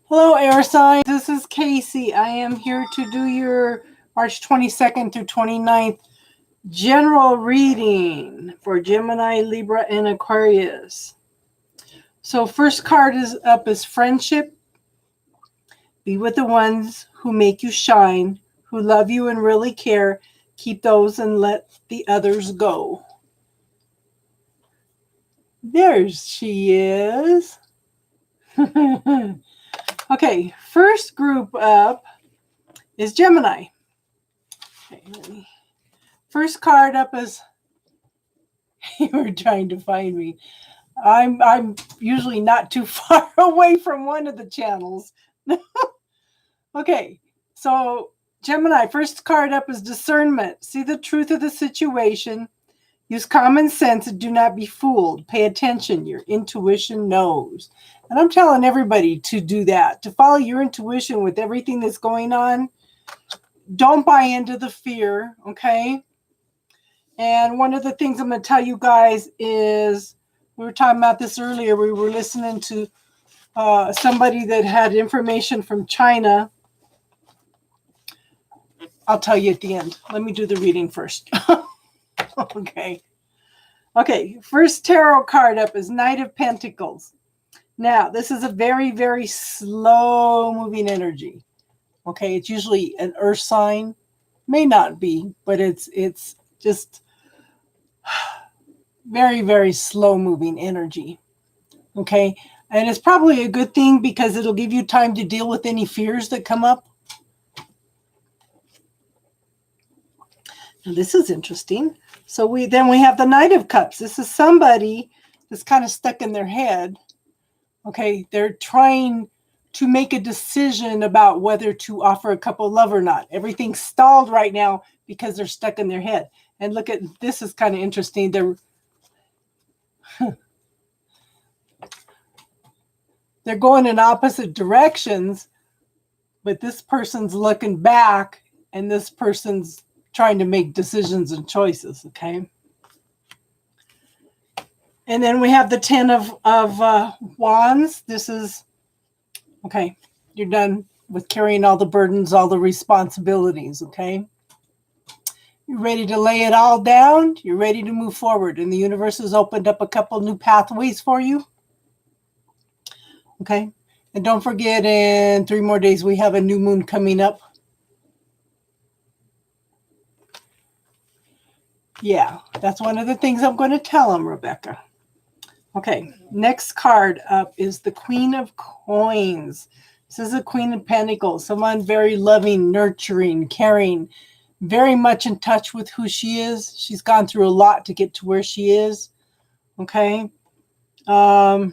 Hello, air signs. This is Casey. I am here to do your March 22nd through 29th general reading for Gemini, Libra, and Aquarius. So first card is up is friendship. Be with the ones who make you shine, who love you and really care. Keep those and let the others go. There she is. Okay, first group up is Gemini. Okay, first card up is, you were trying to find me. I'm usually not too far away from one of the channels. Okay, so Gemini, first card up is discernment. See the truth of the situation. Use common sense and do not be fooled. Pay attention. Your intuition knows. And I'm telling everybody to do that, to follow your intuition with everything that's going on. Don't buy into the fear, okay? And one of the things I'm going to tell you guys is, we were talking about this earlier. We were listening to somebody that had information from China. I'll tell you at the end. Let me do the reading first. Okay, first tarot card up is Knight of Pentacles. Now, this is a very, very slow moving energy. Okay, it's usually an earth sign. May not be, but it's just very, very slow moving energy. Okay, and it's probably a good thing because it'll give you time to deal with any fears that come up. Now, this is interesting. So we have the Knight of Cups. This is somebody that's kind of stuck in their head. Okay, they're trying to make a decision about whether to offer a couple love or not. Everything's stalled right now because they're stuck in their head. And look at this, is kind of interesting. They're going in opposite directions, but this person's looking back and this person's trying to make decisions and choices, okay? And then we have the 10 of Wands. This is, okay, you're done with carrying all the burdens, all the responsibilities, okay? You're ready to lay it all down. You're ready to move forward. And the universe has opened up a couple new pathways for you. Okay? And don't forget, in 3 more days, we have a new moon coming up. Yeah, that's one of the things I'm going to tell them, Rebecca. Okay, next card up is the Queen of Coins. This is the Queen of Pentacles. Someone very loving, nurturing, caring, very much in touch with who she is. She's gone through a lot to get to where she is. Okay. Very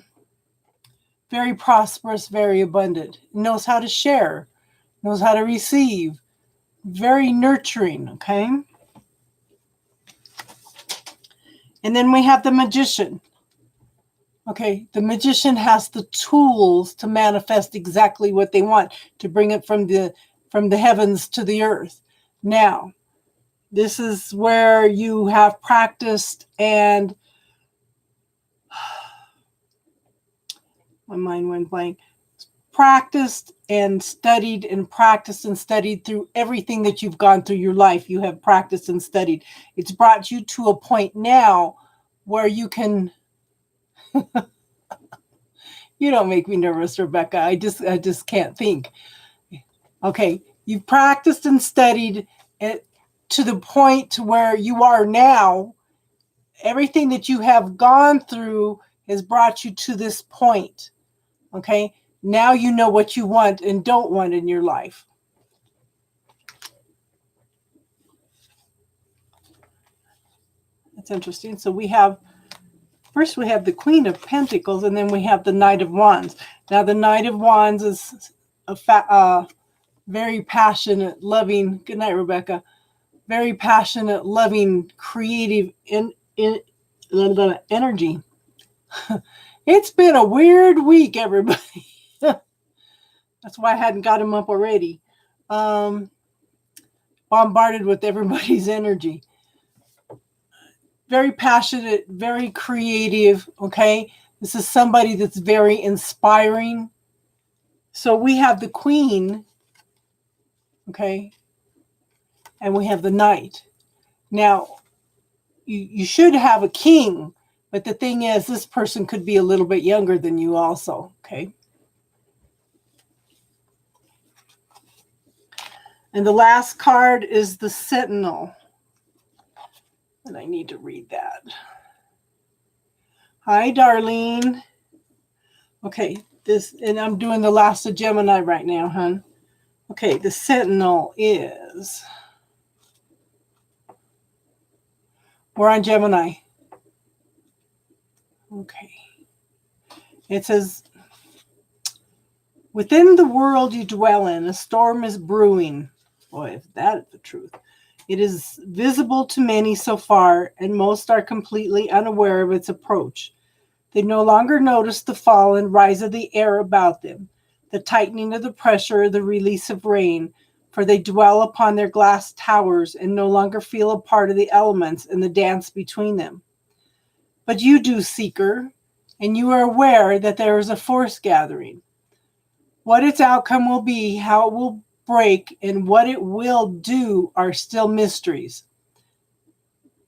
prosperous, very abundant. Knows how to share. Knows how to receive. Very nurturing. Okay. And then we have the Magician. Okay, the Magician has the tools to manifest exactly what they want, to bring it from the heavens to the earth. Now, this is where you have practiced and my mind went blank. Practiced and studied and practiced and studied through everything that you've gone through your life. You have practiced and studied. It's brought you to a point now where you can. You don't make me nervous, Rebecca. I just can't think. Okay, you've practiced and studied it to the point to where you are now. Everything that you have gone through has brought you to this point. Okay, now you know what you want and don't want in your life. That's interesting. So first we have the Queen of Pentacles, and then we have the Knight of Wands. Now the Knight of Wands is a very passionate, loving, good night, Rebecca, very passionate, loving, creative energy. It's been a weird week, everybody. That's why I hadn't got him up already. Bombarded with everybody's energy. very passionate, very creative, okay? This is somebody that's very inspiring. So we have the Queen, okay? And we have the Knight. Now, you should have a king, but the thing is, this person could be a little bit younger than you also, okay? And the last card is the Sentinel. And I need to read that. Hi, Darlene. Okay, and I'm doing the last of Gemini right now, hon. Okay, the Sentinel is... We're on Gemini. Okay. It says, within the world you dwell in, a storm is brewing. Boy, if that is the truth. It is visible to many so far, and most are completely unaware of its approach. They no longer notice the fall and rise of the air about them, the tightening of the pressure, the release of rain, for they dwell upon their glass towers and no longer feel a part of the elements and the dance between them. But you do, Seeker, and you are aware that there is a force gathering. What its outcome will be, how it will break, and what it will do are still mysteries.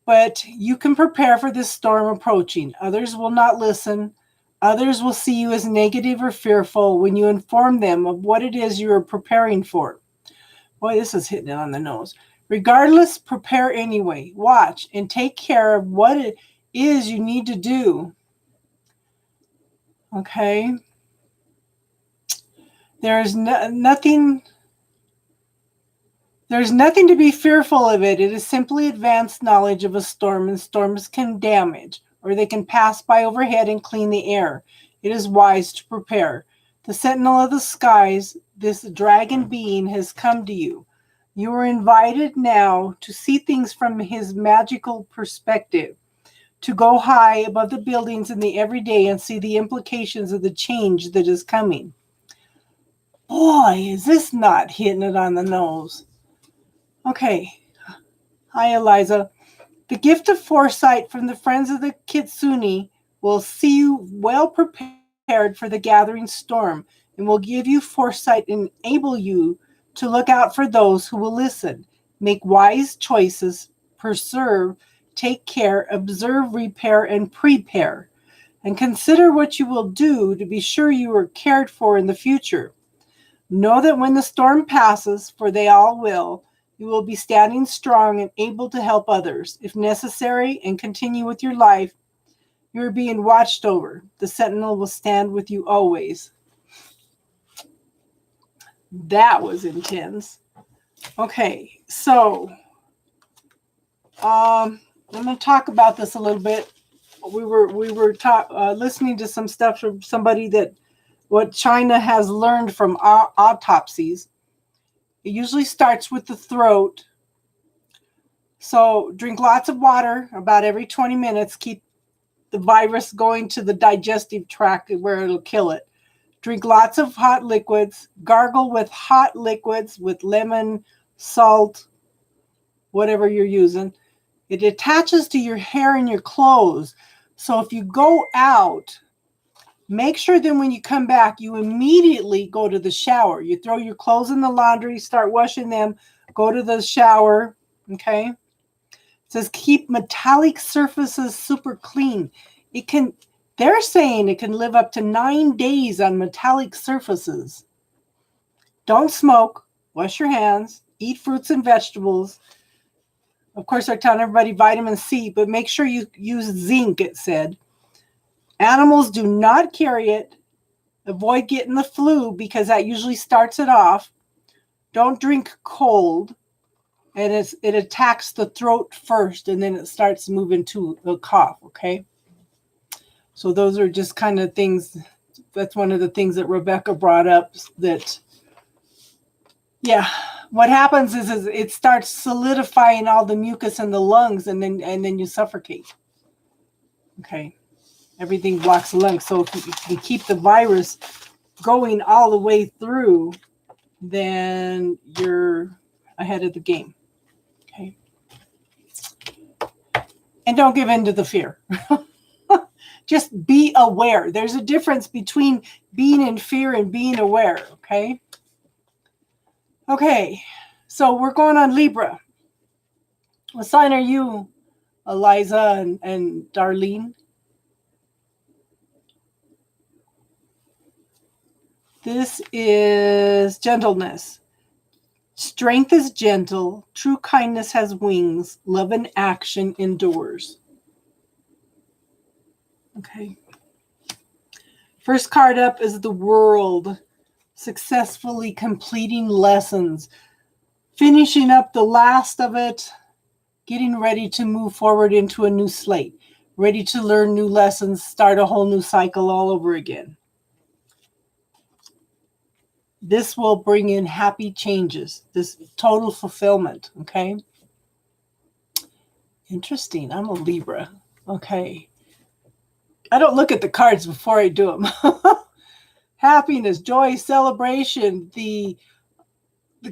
But you can prepare for this storm approaching. Others will not listen. Others will see you as negative or fearful when you inform them of what it is you are preparing for. Boy, this is hitting it on the nose. Regardless, prepare anyway. Watch and take care of what it is you need to do. Okay? There's nothing to be fearful of it. It is simply advanced knowledge of a storm, and storms can damage, or they can pass by overhead and clean the air. It is wise to prepare. The Sentinel of the skies, this dragon being, has come to you. You are invited now to see things from his magical perspective, to go high above the buildings in the everyday and see the implications of the change that is coming. Boy, is this not hitting it on the nose. Okay. Hi, Eliza. The gift of foresight from the friends of the Kitsune will see you well prepared for the gathering storm and will give you foresight and enable you to look out for those who will listen, make wise choices, preserve, take care, observe, repair, and prepare, and consider what you will do to be sure you are cared for in the future. Know that when the storm passes, for they all will, you will be standing strong and able to help others, if necessary, and continue with your life. You are being watched over. The Sentinel will stand with you always. That was intense. Okay, so I'm going to talk about this a little bit. We were listening to some stuff from somebody that what China has learned from autopsies. It usually starts with the throat. So drink lots of water about every 20 minutes. Keep the virus going to the digestive tract where it'll kill it. Drink lots of hot liquids. Gargle with hot liquids with lemon, salt, whatever you're using. It attaches to your hair and your clothes. So if you go out, make sure then when you come back, you immediately go to the shower. You throw your clothes in the laundry, start washing them, go to the shower, okay? It says keep metallic surfaces super clean. They're saying it can live up to 9 days on metallic surfaces. Don't smoke, wash your hands, eat fruits and vegetables. Of course, they're telling everybody vitamin C, but make sure you use zinc, it said. Animals do not carry it. Avoid getting the flu because that usually starts it off. Don't drink cold. And it attacks the throat first, and then it starts moving to a cough, okay? So those are just kind of things. That's one of the things that Rebecca brought up that, yeah, what happens is it starts solidifying all the mucus in the lungs, and then you suffocate. Okay, everything blocks the lungs. So if you keep the virus going all the way through, then you're ahead of the game. Okay. And don't give in to the fear. Just be aware. There's a difference between being in fear and being aware, okay? Okay, so we're going on Libra. What sign are you, Eliza and Darlene? This is gentleness. Strength is gentle. True kindness has wings. Love and action endures. Okay. First card up is the World. Successfully completing lessons. Finishing up the last of it. Getting ready to move forward into a new slate. Ready to learn new lessons. Start a whole new cycle all over again. This will bring in happy changes. This total fulfillment. Okay. Interesting. I'm a Libra. Okay. I don't look at the cards before I do them. Happiness, joy, celebration. The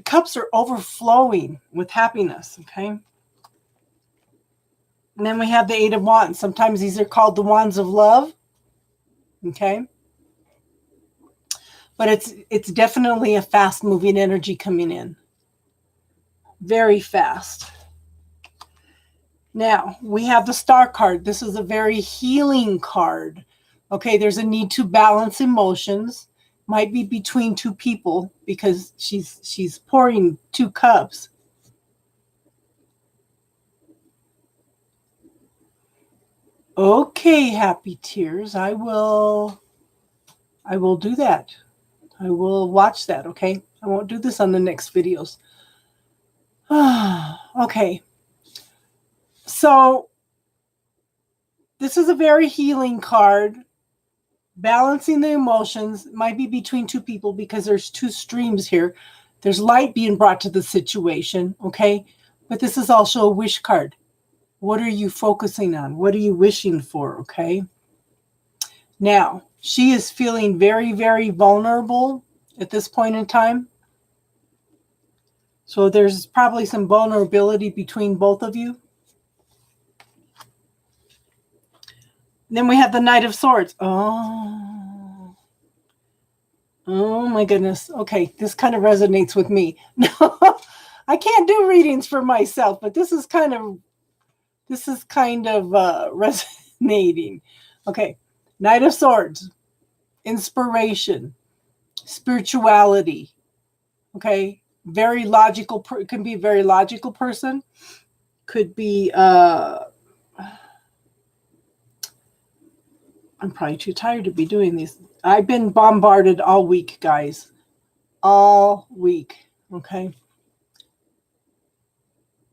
cups are overflowing with happiness, okay? And then we have the Eight of Wands. Sometimes these are called the Wands of Love, okay? But it's definitely a fast-moving energy coming in. Very fast. Now, we have the Star card. This is a very healing card. Okay, there's a need to balance emotions. Might be between two people because she's pouring two cups. Okay, happy tears. I will do that. I will watch that, okay? I won't do this on the next videos. Okay. So this is a very healing card. Balancing the emotions might be between two people because there's two streams here. There's light being brought to the situation, okay? But this is also a wish card. What are you focusing on? What are you wishing for, okay? Now, she is feeling very, very vulnerable at this point in time. So there's probably some vulnerability between both of you. Then we have the Knight of Swords. Oh my goodness. Okay, this kind of resonates with me. I can't do readings for myself, but this is kind of resonating. Okay, Knight of Swords, inspiration, spirituality. Okay, very logical. Can be a very logical person. Could be. I'm probably too tired to be doing these. I've been bombarded all week, guys. All week. Okay.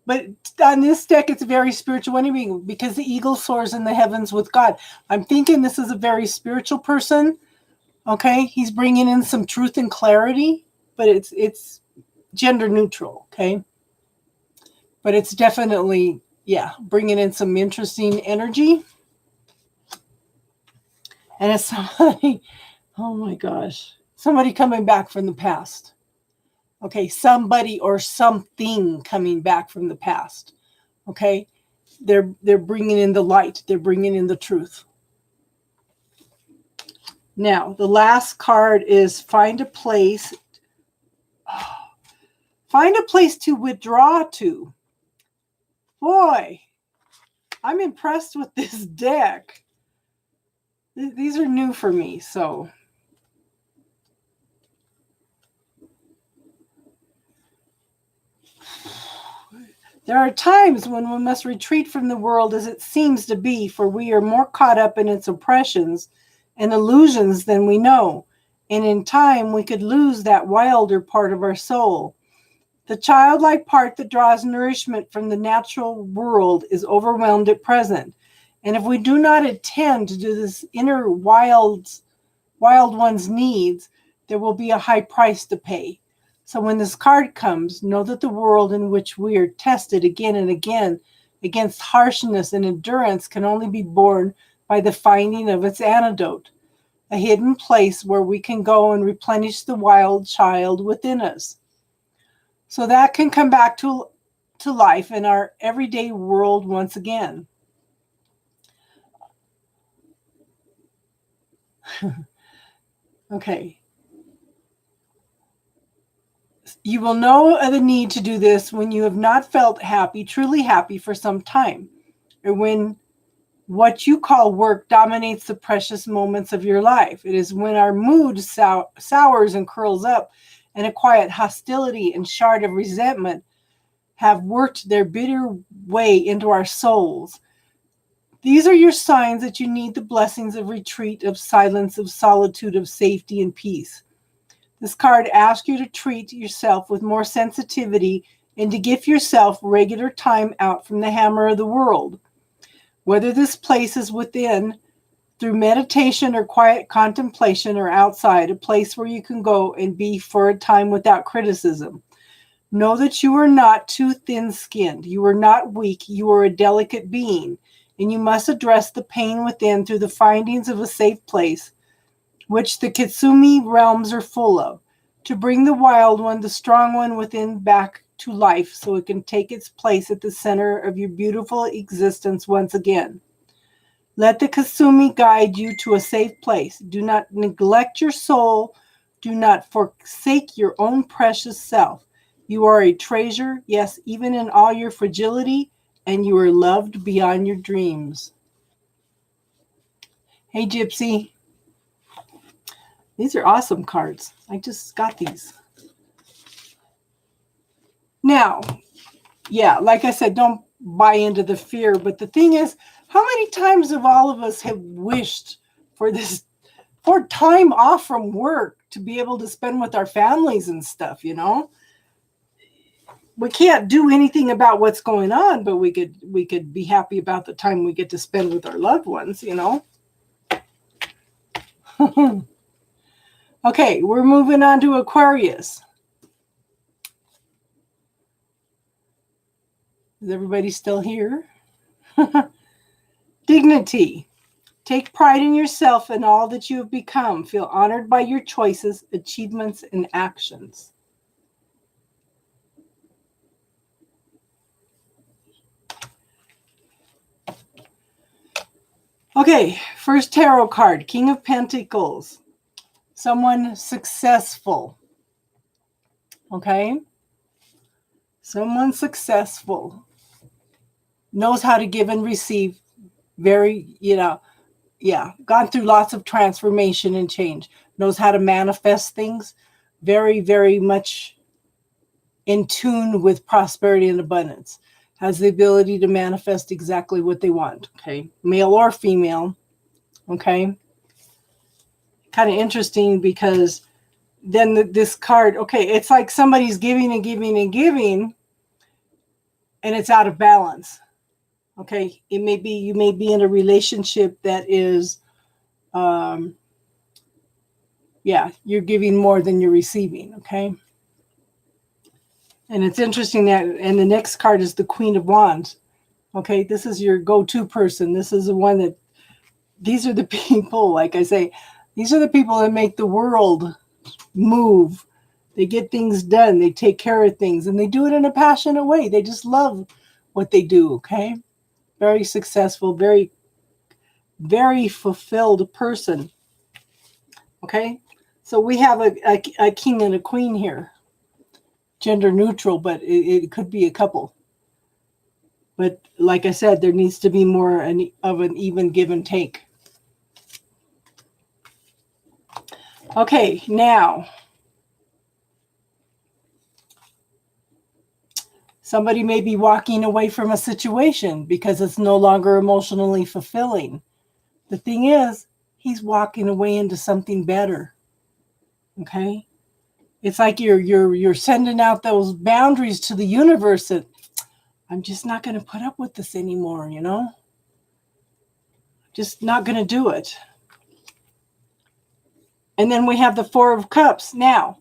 But on this deck, it's very spiritual anyway because the eagle soars in the heavens with God. I'm thinking this is a very spiritual person. Okay. He's bringing in some truth and clarity, but it's gender neutral. Okay. But it's definitely, yeah, bringing in some interesting energy. And it's somebody, oh my gosh, somebody coming back from the past. Okay, somebody or something coming back from the past. Okay, they're bringing in the light. They're bringing in the truth. Now, the last card is find a place. Find a place to withdraw to. Boy, I'm impressed with this deck. These are new for me, so. There are times when we must retreat from the world as it seems to be, for we are more caught up in its oppressions and illusions than we know. And in time, we could lose that wilder part of our soul. The childlike part that draws nourishment from the natural world is overwhelmed at present. And if we do not attend to this inner wild one's needs, there will be a high price to pay. So when this card comes, know that the world in which we are tested again and again against harshness and endurance can only be borne by the finding of its antidote, a hidden place where we can go and replenish the wild child within us. So that can come back to life in our everyday world once again. Okay. You will know the need to do this when you have not felt happy, truly happy for some time, or when what you call work dominates the precious moments of your life. It is when our mood sours and curls up, and a quiet hostility and shard of resentment have worked their bitter way into our souls. These are your signs that you need the blessings of retreat, of silence, of solitude, of safety and peace. This card asks you to treat yourself with more sensitivity and to give yourself regular time out from the hammer of the world. Whether this place is within, through meditation or quiet contemplation, or outside, a place where you can go and be for a time without criticism. Know that you are not too thin-skinned. You are not weak. You are a delicate being, and you must address the pain within through the findings of a safe place, which the Kitsumi realms are full of, to bring the wild one, the strong one within, back to life so it can take its place at the center of your beautiful existence once again. Let the Kitsumi guide you to a safe place. Do not neglect your soul. Do not forsake your own precious self. You are a treasure, yes, even in all your fragility, and you are loved beyond your dreams. Hey, Gypsy. These are awesome cards. I just got these. Now, yeah, like I said, don't buy into the fear. But the thing is, how many times have all of us have wished for time off from work to be able to spend with our families and stuff, you know? We can't do anything about what's going on, but we could be happy about the time we get to spend with our loved ones, you know? Okay, we're moving on to Aquarius. Is everybody still here? Dignity. Take pride in yourself and all that you have become. Feel honored by your choices, achievements, and actions. Okay, first tarot card, King of Pentacles. Someone successful. Okay? Someone successful. Knows how to give and receive. Very, gone through lots of transformation and change. Knows how to manifest things. Very, very much in tune with prosperity and abundance. Has the ability to manifest exactly what they want. Okay? Male or female. Okay? Kind of interesting because then this card, okay, it's like somebody's giving and giving and giving, and it's out of balance. Okay, you may be in a relationship that is, you're giving more than you're receiving. Okay, and it's interesting that, and the next card is the Queen of Wands. Okay, this is your go-to person. This is the one that, these are the people, like I say, these are the people that make the world move. They get things done. They take care of things, and they do it in a passionate way. They just love what they do. Okay, very successful, very, very fulfilled person. Okay, so we have a king and a queen here, gender neutral, but it could be a couple. But like I said, there needs to be more of an even give and take. Okay, now somebody may be walking away from a situation because it's no longer emotionally fulfilling. The thing is, he's walking away into something better. Okay? It's like you're sending out those boundaries to the universe that I'm just not going to put up with this anymore, you know? Just not going to do it. And then we have the Four of Cups. Now,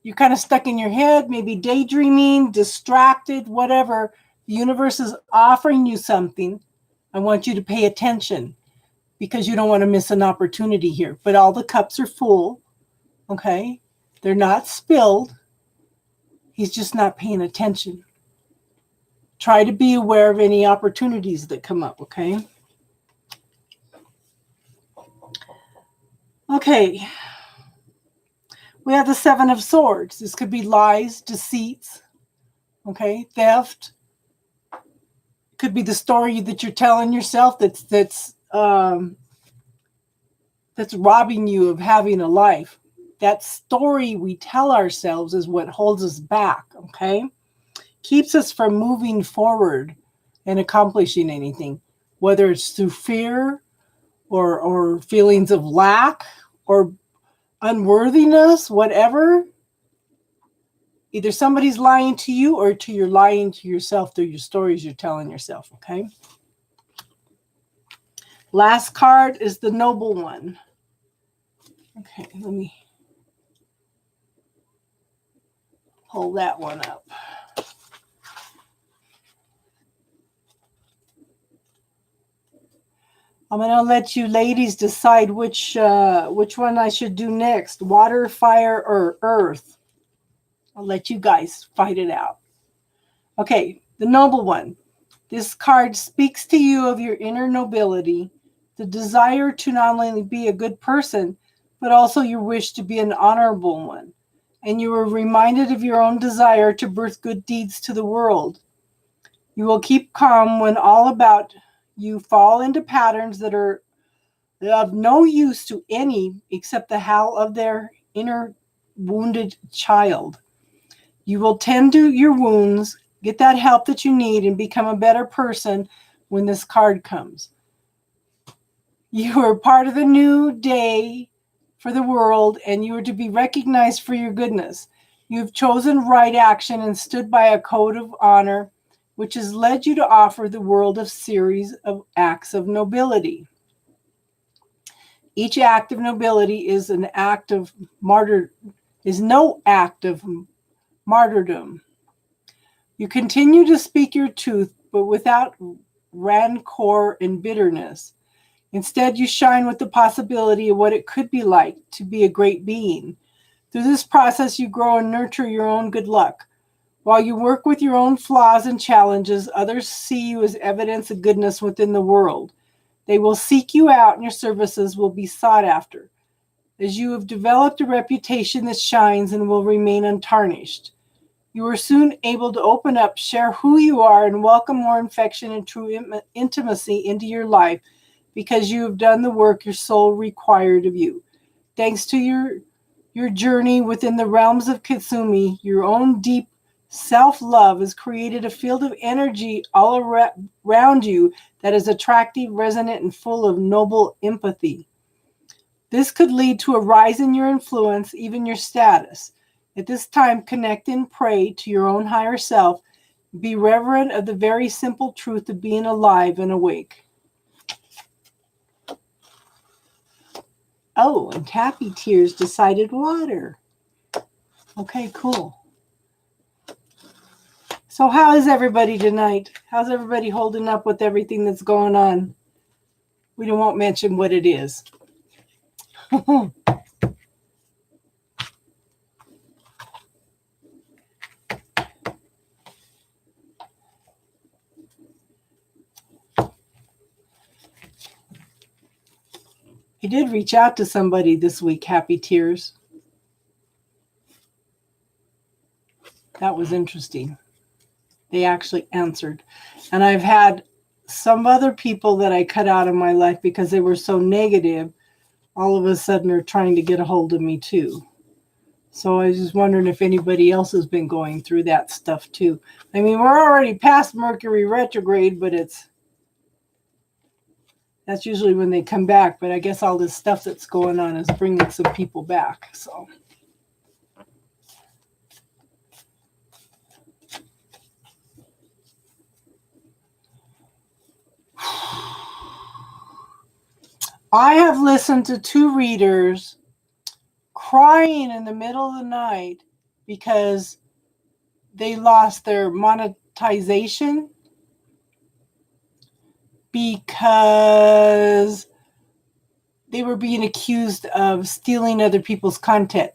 you're kind of stuck in your head, maybe daydreaming, distracted, whatever. The universe is offering you something. I want you to pay attention because you don't want to miss an opportunity here. But all the cups are full, okay? They're not spilled. He's just not paying attention. Try to be aware of any opportunities that come up, okay? Okay. We have the Seven of Swords. This could be lies, deceits, okay, theft. Could be the story that you're telling yourself that's robbing you of having a life. That story we tell ourselves is what holds us back, okay? Keeps us from moving forward and accomplishing anything, whether it's through fear or feelings of lack or unworthiness, whatever. Either somebody's lying to you or you're lying to yourself through your stories you're telling yourself, okay? Last card is the Noble One. Okay, let me pull that one up. I'm going to let you ladies decide which one I should do next, water, fire, or earth. I'll let you guys fight it out. Okay, the Noble One. This card speaks to you of your inner nobility, the desire to not only be a good person, but also your wish to be an honorable one. And you are reminded of your own desire to birth good deeds to the world. You will keep calm when all about you fall into patterns that are of no use to any except the howl of their inner wounded child. You will tend to your wounds, get that help that you need, and become a better person when this card comes. You are part of a new day for the world, and you are to be recognized for your goodness. You've chosen right action and stood by a code of honor, which has led you to offer the world a series of acts of nobility. Each act of nobility is no act of martyrdom. You continue to speak your truth, but without rancor and bitterness. Instead, you shine with the possibility of what it could be like to be a great being. Through this process, you grow and nurture your own good luck. While you work with your own flaws and challenges, others see you as evidence of goodness within the world. They will seek you out and your services will be sought after, as you have developed a reputation that shines and will remain untarnished. You are soon able to open up, share who you are, and welcome more affection and true intimacy into your life because you have done the work your soul required of you. Thanks to your journey within the realms of Kitsumi, your own deep self-love has created a field of energy all around you that is attractive, resonant, and full of noble empathy. This could lead to a rise in your influence, even your status. At this time, connect and pray to your own higher self. Be reverent of the very simple truth of being alive and awake. Oh, and Taffy Tears decided water. Okay, cool. So how is everybody tonight? How's everybody holding up with everything that's going on? We won't mention what it is. I did reach out to somebody this week, Happy Tears. That was interesting. They actually answered. And I've had some other people that I cut out of my life because they were so negative, all of a sudden are trying to get a hold of me too. So I was just wondering if anybody else has been going through that stuff too. I mean, we're already past Mercury retrograde, but that's usually when they come back. But I guess all this stuff that's going on is bringing some people back. So. I have listened to 2 readers crying in the middle of the night because they lost their monetization because they were being accused of stealing other people's content.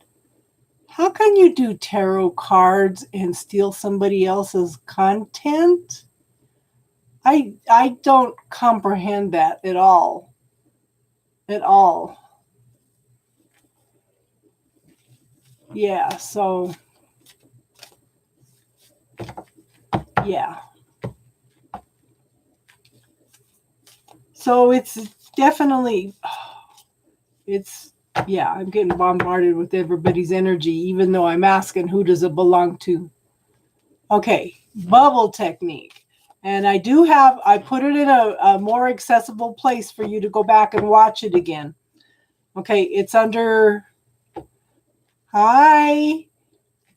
How can you do tarot cards and steal somebody else's content? I don't comprehend that at all. At all. Yeah, so yeah. So it's definitely, it's, yeah, I'm getting bombarded with everybody's energy, even though I'm asking who does it belong to. Okay, bubble technique. And I put it in a more accessible place for you to go back and watch it again. Okay, it's under, hi.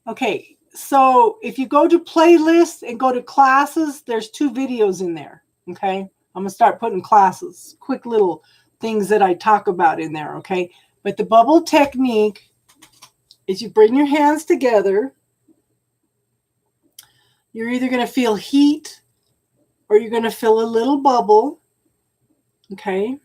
Okay, so if you go to playlists and go to classes, there's 2 videos in there. Okay, I'm gonna start putting classes, quick little things that I talk about in there. Okay, but the bubble technique is you bring your hands together. You're either gonna feel heat or you're gonna feel a little bubble. Okay,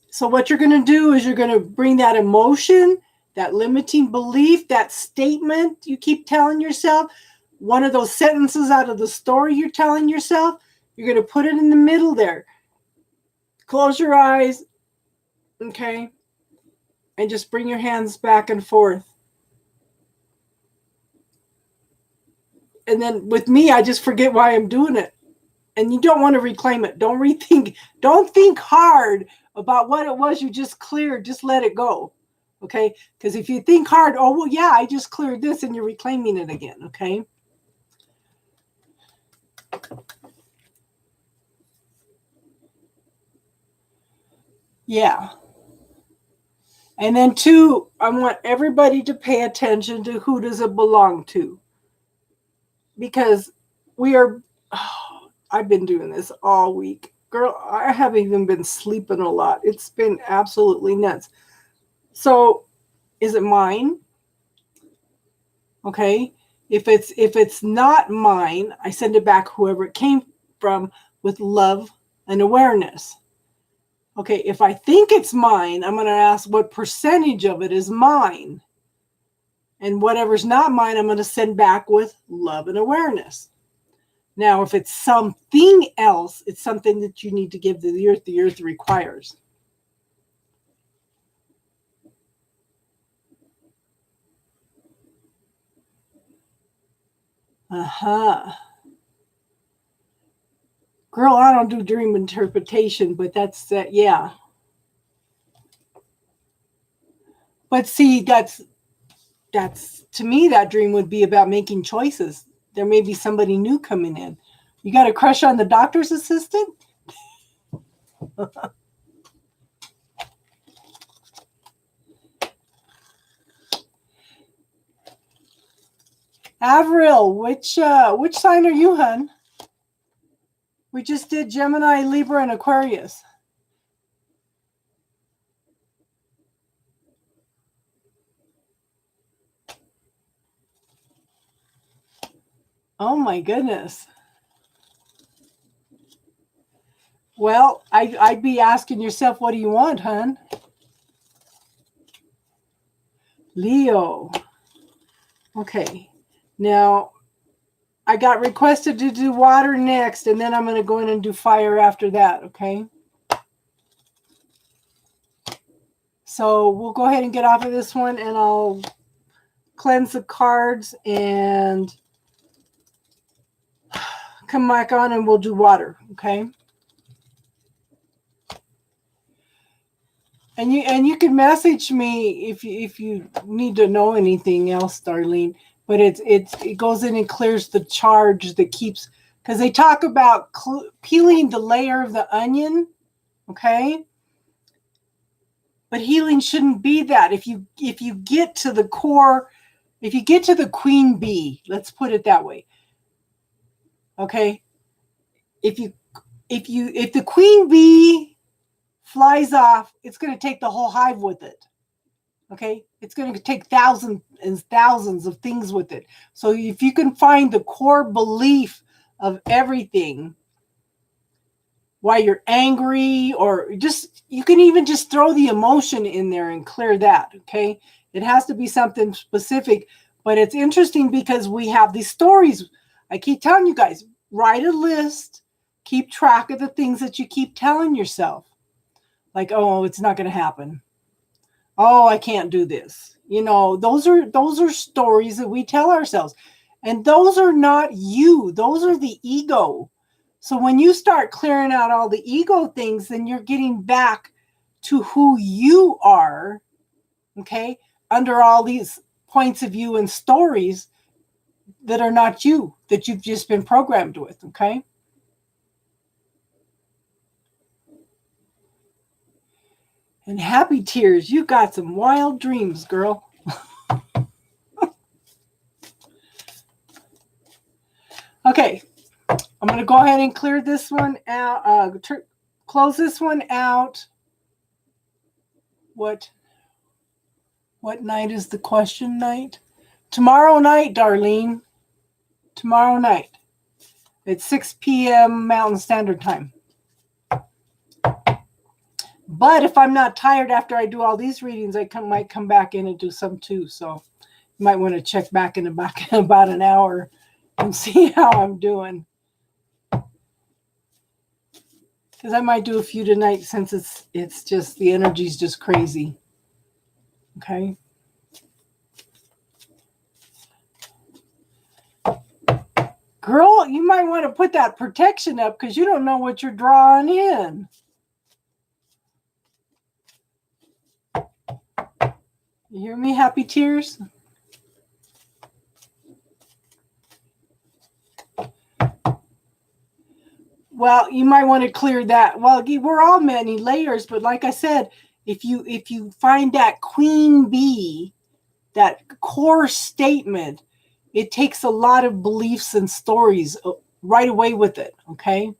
so what you're gonna do is you're gonna bring that emotion, that limiting belief, that statement you keep telling yourself, one of those sentences out of the story you're telling yourself, you're going to put it in the middle there. Close your eyes, okay, and just bring your hands back and forth. And then with me, I just forget why I'm doing it. And you don't want to reclaim it. Don't rethink. Don't think hard about what it was you just cleared. Just let it go, okay? Because if you think hard, oh, well, yeah, I just cleared this, and you're reclaiming it again, okay? Yeah. And then 2, I want everybody to pay attention to who does it belong to. Because we are, oh, I've been doing this all week. Girl, I haven't even been sleeping a lot. It's been absolutely nuts. So, is it mine? Okay. If it's not mine, I send it back whoever it came from with love and awareness. Okay, if I think it's mine, I'm going to ask what percentage of it is mine. And whatever's not mine, I'm going to send back with love and awareness. Now, if it's something else, it's something that you need to give to the earth requires. Uh-huh. Girl, I don't do dream interpretation, but that's that, yeah. But see, that's to me, that dream would be about making choices. There may be somebody new coming in. You got a crush on the doctor's assistant? Avril, which sign are you, hun? We just did Gemini, Libra, and Aquarius. Oh my goodness. Well, I'd be asking yourself, what do you want, hun? Leo. Okay. Now, I got requested to do water next, and then I'm going to go in and do fire after that, okay? So we'll go ahead and get off of this one, and I'll cleanse the cards and come back on, and we'll do water, okay? And you can message me if you need to know anything else, Darlene. But it goes in and clears the charge that keeps, because they talk about peeling the layer of the onion, okay? But healing shouldn't be that. If you get to the core, if you get to the queen bee, let's put it that way, okay? If the queen bee flies off, it's going to take the whole hive with it. Okay, it's going to take thousands and thousands of things with it. So if you can find the core belief of everything, why you're angry, or just, you can even just throw the emotion in there and clear that. Okay, it has to be something specific. But it's interesting because we have these stories. I keep telling you guys, write a list, keep track of the things that you keep telling yourself. Like, oh, it's not going to happen. Oh, I can't do this. You know, those are stories that we tell ourselves. And those are not you. Those are the ego. So when you start clearing out all the ego things, then you're getting back to who you are, okay? Under all these points of view and stories that are not you, that you've just been programmed with, okay? And happy tears, you got some wild dreams, girl. Okay, I'm going to go ahead and clear this one out, close this one out. What night is the question night? Tomorrow night, Darlene. Tomorrow night. It's 6 p.m. Mountain Standard Time. But if I'm not tired after I do all these readings, I might come back in and do some too. So you might want to check back in about an hour and see how I'm doing. Because I might do a few tonight since it's just the energy's just crazy. Okay. Girl, you might want to put that protection up because you don't know what you're drawing in. You hear me, happy tears? Well, you might want to clear that. Well, we're all many layers, but like I said, if you find that queen bee, that core statement, it takes a lot of beliefs and stories right away with it, okay?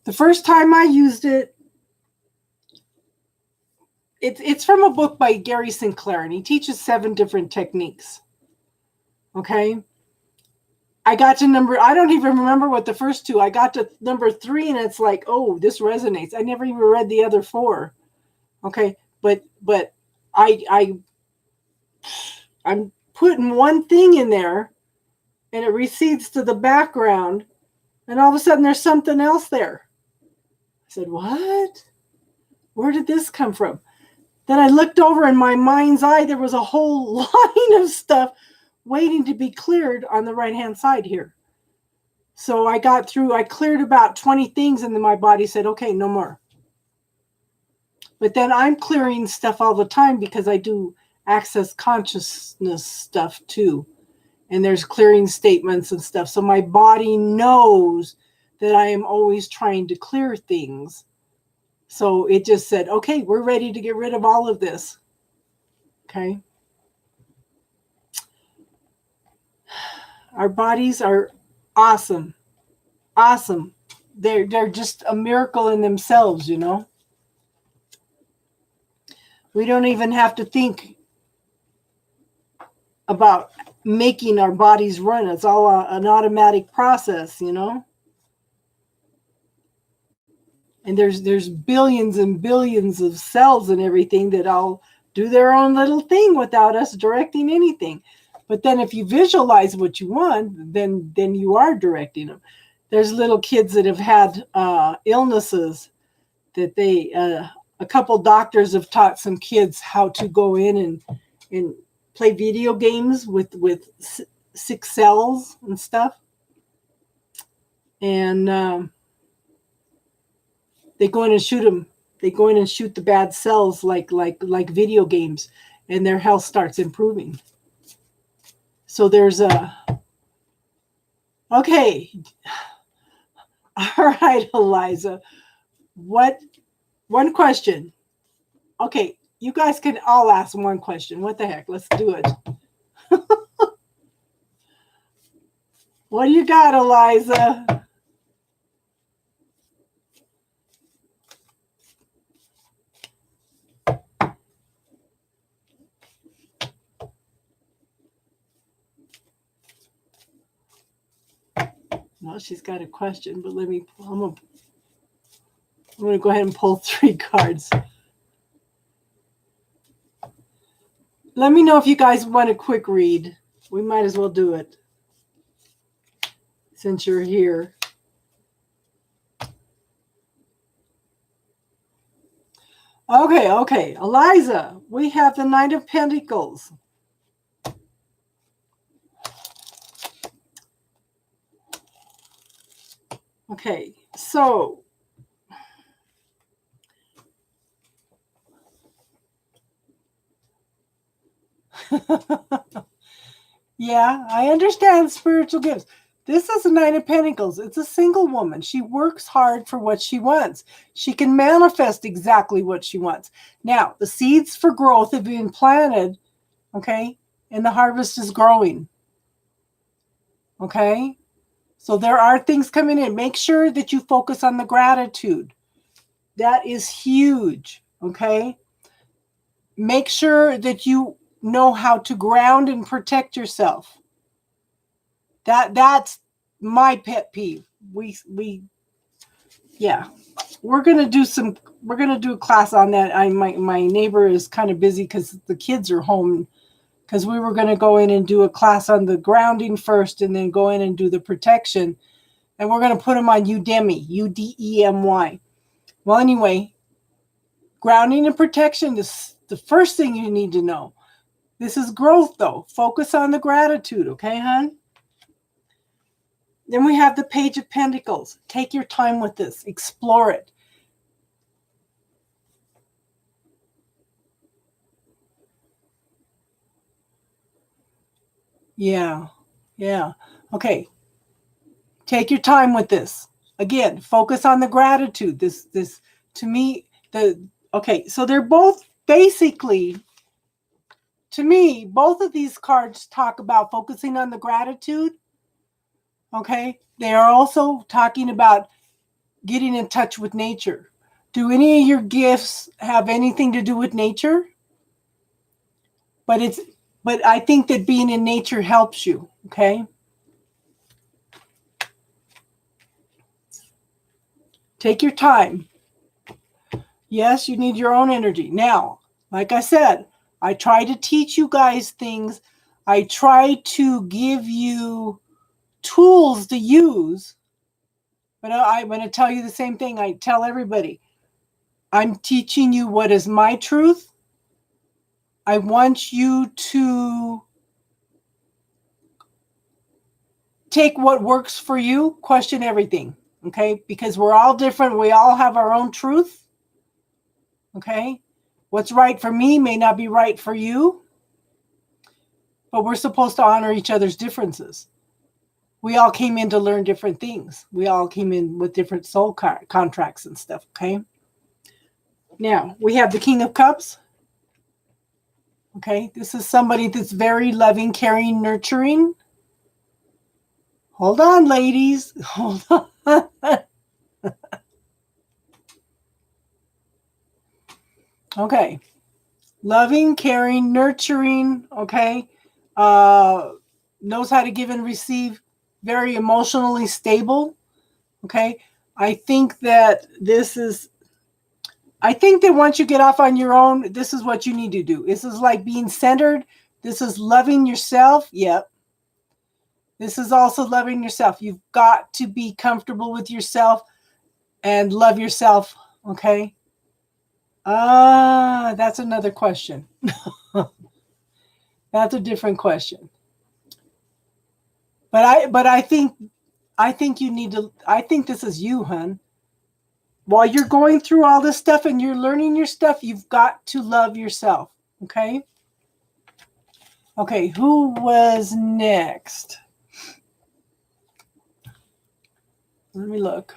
The first time I used it, it's from a book by Gary Sinclair, and he teaches 7 different techniques, okay? I got to I don't even remember what the first 2, I got to number 3 and it's like, oh, this resonates. I never even read the other 4. Okay. But I'm putting one thing in there and it recedes to the background and all of a sudden there's something else there. I said, what? Where did this come from? Then I looked over in my mind's eye, there was a whole line of stuff waiting to be cleared on the right-hand side here. So I cleared about 20 things and then my body said, okay, no more. But then I'm clearing stuff all the time because I do access consciousness stuff too. And there's clearing statements and stuff. So my body knows that I am always trying to clear things. So it just said, okay, we're ready to get rid of all of this. Okay. Our bodies are awesome. Awesome. They're just a miracle in themselves, you know. We don't even have to think about making our bodies run. It's all an automatic process, you know. And there's billions and billions of cells and everything that all do their own little thing without us directing anything. But then if you visualize what you want, then you are directing them. There's little kids that have had illnesses that they a couple doctors have taught some kids how to go in and play video games with sick cells and stuff. And they go in and shoot them. They go in and shoot the bad cells like video games, and their health starts improving. So there's okay. All right, Eliza. One question. Okay, you guys can all ask one question. What the heck? Let's do it. What do you got, Eliza? Well, she's got a question, but I'm gonna go ahead and pull 3 cards. Let me know if you guys want a quick read. We might as well do it since you're here. Okay. Eliza, we have the Knight of Pentacles. Okay, so yeah, I understand spiritual gifts. This is a Nine of Pentacles. It's a single woman. She works hard for what she wants. She can manifest exactly what she wants. Now, the seeds for growth have been planted, okay? And the harvest is growing, okay? So there are things coming in. Make sure that you focus on the gratitude. That is huge, okay? Make sure that you know how to ground and protect yourself. That's my pet peeve. Yeah. We're gonna do a class on that. My neighbor is kind of busy because the kids are home, because we were gonna go in and do a class on the grounding first and then go in and do the protection. And we're gonna put them on Udemy, Udemy. Well, anyway, grounding and protection is the first thing you need to know. This is growth though. Focus on the gratitude, okay, hon? Then we have the Page of Pentacles. Take your time with this. Explore it. Yeah. Okay. Take your time with this. Again, focus on the gratitude. This to me, so they're both basically, to me, both of these cards talk about focusing on the gratitude. Okay. They are also talking about getting in touch with nature. Do any of your gifts have anything to do with nature? But I think that being in nature helps you, okay? Take your time. Yes, you need your own energy. Now, like I said, I try to teach you guys things. I try to give you tools to use, but I'm going to tell you the same thing I tell everybody. I'm teaching you what is my truth. I want you to take what works for you, question everything, okay? Because we're all different. We all have our own truth, okay? What's right for me may not be right for you, but we're supposed to honor each other's differences. We all came in to learn different things. We all came in with different soul contracts and stuff, okay? Now, we have the King of Cups. Okay, this is somebody that's very loving, caring, nurturing. Hold on, ladies. Hold on. Okay. Loving, caring, nurturing, okay? Knows how to give and receive, very emotionally stable, okay? I think that once you get off on your own, this is what you need to do. This is like being centered. This is loving yourself. Yep. This is also loving yourself. You've got to be comfortable with yourself and love yourself, okay? That's another question. That's a different question. But I think you need to, I think this is you, hun. While you're going through all this stuff and you're learning your stuff, you've got to love yourself, okay? Okay, who was next? Let me look.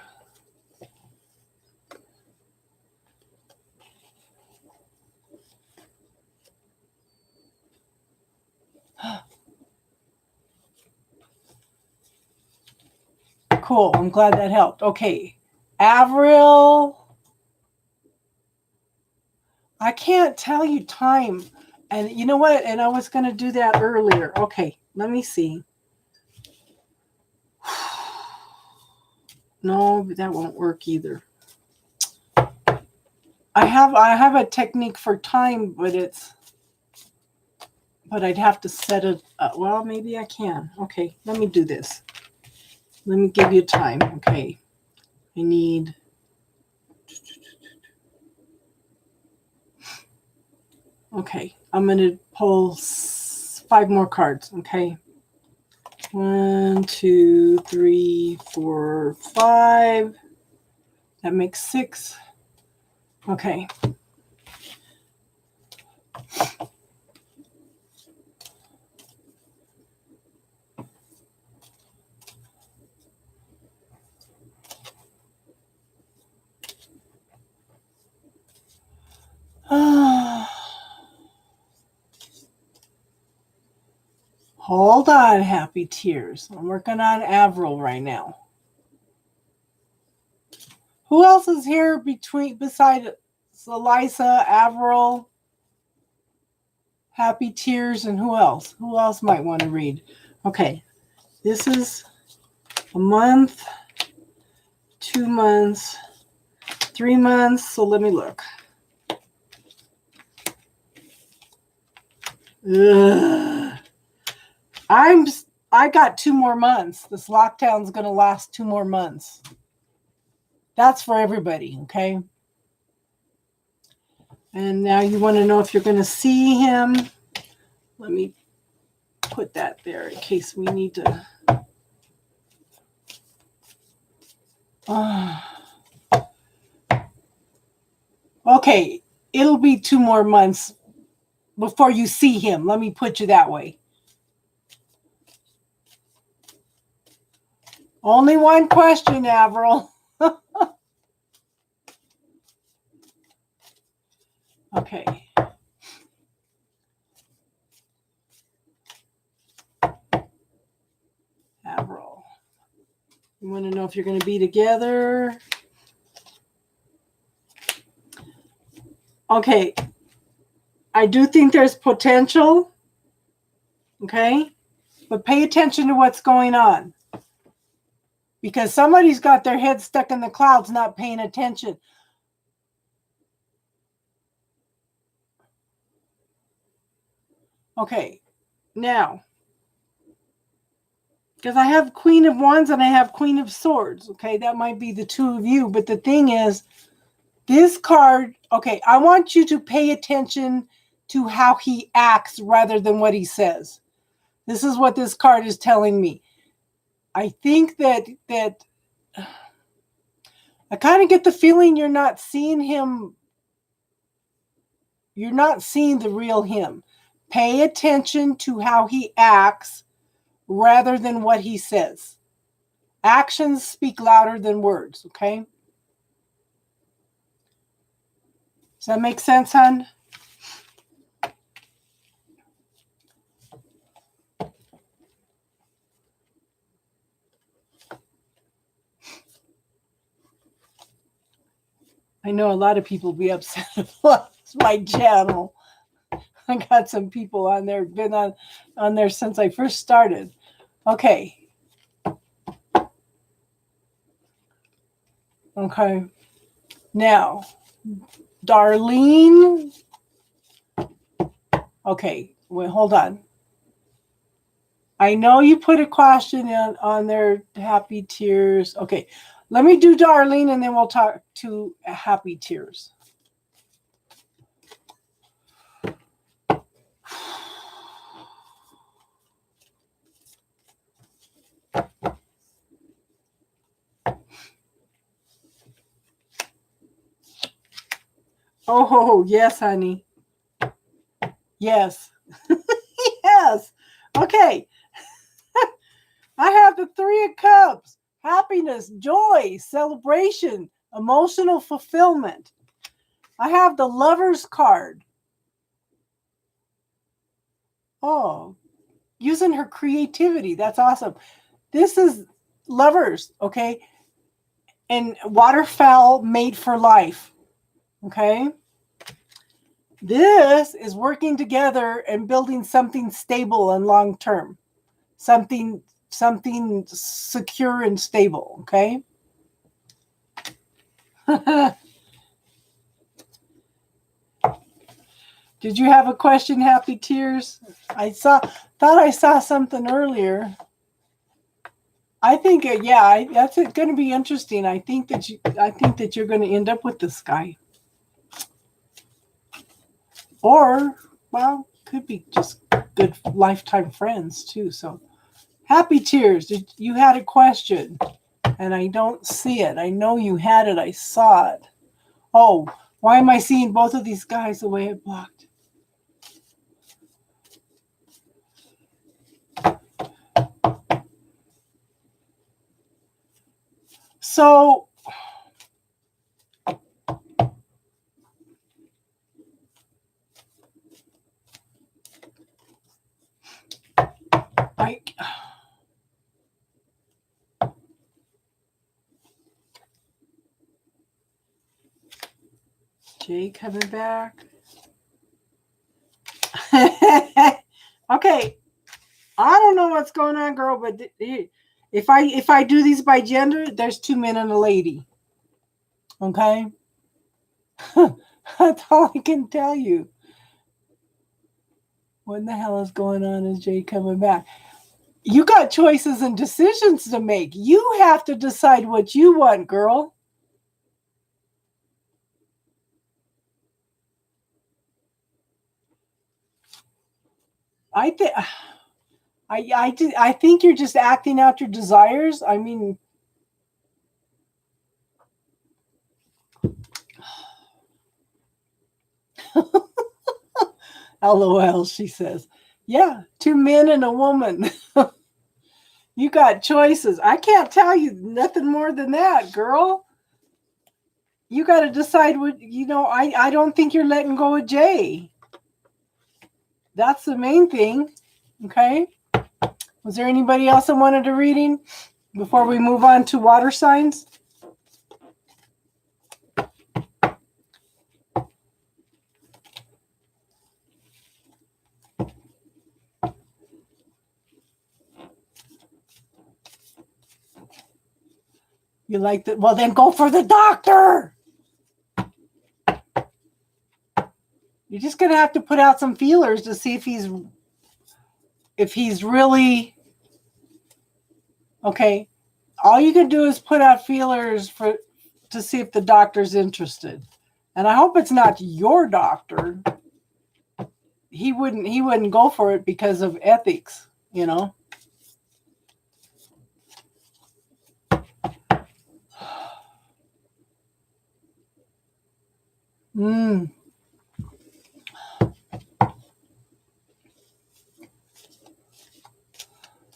Cool, I'm glad that helped. Okay, Avril. I can't tell you time. And you know what? And I was going to do that earlier. Okay, let me see. No, that won't work either. I have a technique for time, but I'd have to set it up. Well, maybe I can. Okay, let me do this. Let me give you time. Okay, I need Okay, I'm going to pull 5 more cards. Okay. 1, 2, 3, 4, 5. That makes 6. Okay. Hold on, happy tears. I'm working on Avril right now. Who else is here beside Elisa, Avril, Happy Tears, and who else? Who else might want to read? Okay, this is a month, 2 months, 3 months. So let me look. Ugh. I got 2 more months. This lockdown's going to last 2 more months. That's for everybody, okay? And now you want to know if you're going to see him. Let me put that there in case we need to. Okay, it'll be 2 more months before you see him. Let me put you that way. Only one question, Avril. Okay. Avril. You want to know if you're going to be together? Okay. I do think there's potential. Okay. But pay attention to what's going on. Because somebody's got their head stuck in the clouds not paying attention. Okay. Now. Because I have Queen of Wands and I have Queen of Swords. Okay. That might be the 2 of you. But the thing is, this card, okay, I want you to pay attention to how he acts rather than what he says. This is what this card is telling me. I think that I kind of get the feeling you're not seeing him. You're not seeing the real him. Pay attention to how he acts rather than what he says. Actions speak louder than words, okay? Does that make sense, hon? I know a lot of people be upset about my channel. I got some people on there, been on there since I first started. Okay. Okay. Now, Darlene. Okay. Wait, hold on. I know you put a question on there, Happy Tears. Okay. Let me do Darlene and then we'll talk to Happy Tears. Oh, yes, honey. Yes. Yes. Okay. I have the 3 of Cups. Happiness, joy, celebration, emotional fulfillment. I have the Lover's card. Oh, using her creativity. That's awesome. This is Lovers, okay? And waterfowl made for life, okay? This is working together and building something stable and long-term. Something secure and stable, okay? Did you have a question, Happy Tears? Thought I saw something earlier. I think, that's going to be interesting. I think that you're going to end up with this guy. Or, well, could be just good lifetime friends too. So happy tears. You had a question and I don't see it. I know you had it. I saw it. Oh, why am I seeing both of these guys the way it blocked? So I Jay coming back. Okay. I don't know what's going on, girl, but if I do these by gender, there's 2 men and a lady. Okay? That's all I can tell you. What the hell is going on? Is Jay coming back? You got choices and decisions to make. You have to decide what you want, girl. I think you're just acting out your desires. I mean, LOL, she says. Yeah, 2 men and a woman. You got choices. I can't tell you nothing more than that, girl. You got to decide what, I don't think you're letting go of Jay. That's the main thing. Okay. Was there anybody else that wanted a reading before we move on to water signs? You like that? Well, then go for the doctor. You're just going to have to put out some feelers to see if he's really okay. All you can do is put out feelers to see if the doctor's interested. And I hope it's not your doctor. He wouldn't go for it because of ethics,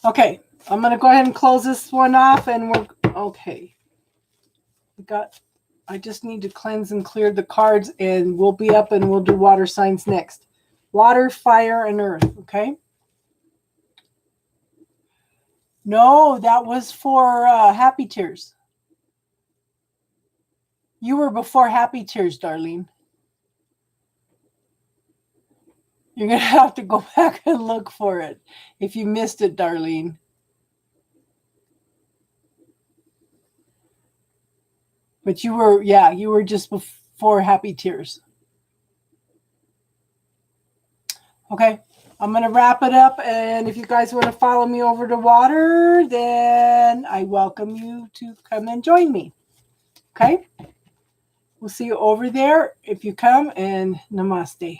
Okay, I'm going to go ahead and close this one off and we're okay. I just need to cleanse and clear the cards and we'll be up and we'll do water signs next. Water, fire, and earth, okay? No, that was for Happy Tears. You were before Happy Tears, Darlene. You're going to have to go back and look for it if you missed it, Darlene. But you were just before Happy Tears. Okay, I'm going to wrap it up. And if you guys want to follow me over to water, then I welcome you to come and join me. Okay, we'll see you over there if you come, and namaste.